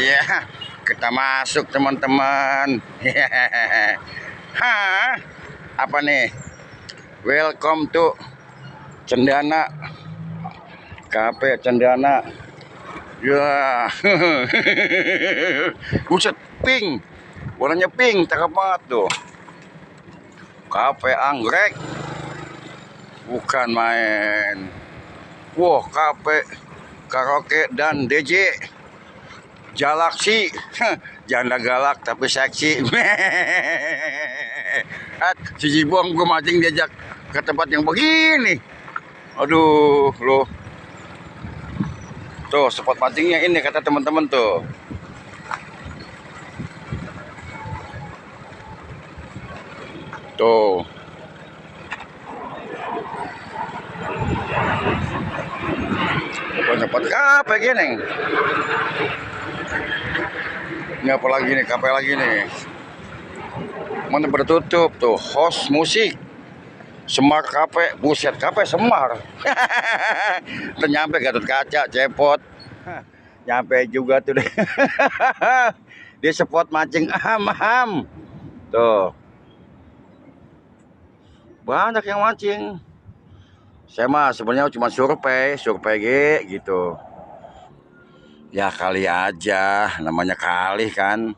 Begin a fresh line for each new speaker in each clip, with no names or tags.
Iya, kita masuk teman-teman. Hah, apa nih? Welcome to Cendana, Cafe Cendana. Ya, buset, pink, warnanya pink, cakep banget tuh. Cafe anggrek, bukan main. Wah, cafe karaoke dan DJ Galaxy. Janda galak tapi seksi. Si Jibong gue mancing diajak ke tempat yang begini. Aduh, loh. Tuh, spot mancingnya ini kata teman-teman tuh. Tuh. Dapat kape gini. Ini apa lagi nih, kape lagi nih. Mana bertutup tuh, host musik. Semar kape, buset kape Semar. Ternyampe Gatot Kaca, Cepot. Nyampe juga tuh deh. Dia spot mancing aham. Tuh. Banyak yang mancing. Saya mah sebenarnya cuma survei gitu. Ya kali aja, namanya kali kan.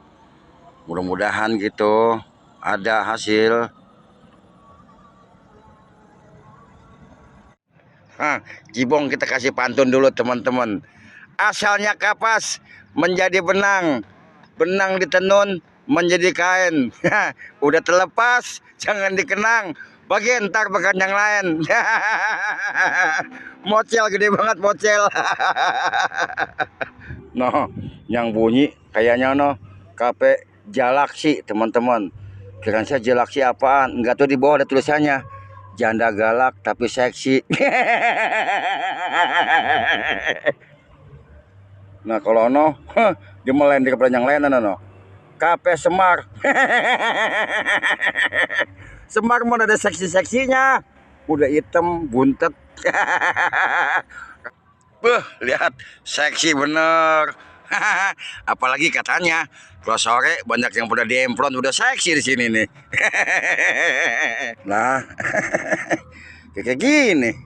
Mudah-mudahan gitu ada hasil. Jibong kita kasih pantun dulu teman-teman. Asalnya kapas menjadi benang, benang ditenun menjadi kain. Udah terlepas jangan dikenang, bagi ntar bagian yang lain. Mocel gede banget mocel. No, yang bunyi kayaknya no kafe Galaxy teman-teman. Kirain saya Galaxy apaan? Enggak tuh, di bawah ada tulisannya janda galak tapi seksi. Nah kalau no dia melendek kepada yang lain no. Kafe Semar. Semar mau ada seksi-seksinya. Udah hitam buntet. Lihat seksi bener. Apalagi katanya kalau sore banyak yang pada diemplon, udah seksi di sini nih. Nah, kayak gini.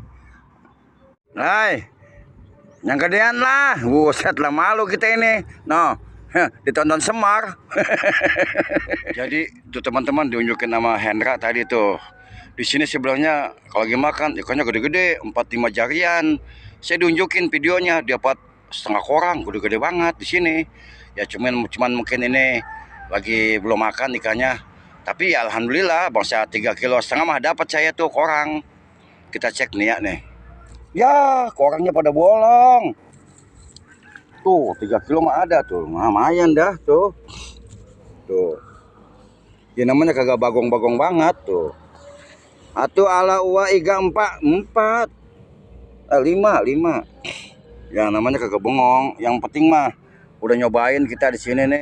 Hai, yang gedean lah. Buset lah, malu kita ini. No, ditonton Semar. Jadi tuh teman-teman diunjukin nama Hendra tadi tuh. Di sini sebelahnya kalau lagi makan ikannya gede-gede, 4-5 jarian. Saya diunjukin videonya, dia dapat setengah korang, gede-gede banget di sini. Ya cuman mungkin ini lagi belum makan ikannya. Tapi ya alhamdulillah bangsa 3,5 kilo mah dapat saya tuh korang. Kita cek nih ya nih. Ya, korangnya pada bolong. Tuh, 3 kilo mah ada tuh. Nah, lumayan dah tuh. Tuh. Ya namanya kagak bagong-bagong banget tuh. Atuh ala uwa iga 4. 5. Ya namanya kagak bengong. Yang penting mah udah nyobain kita di sini nih.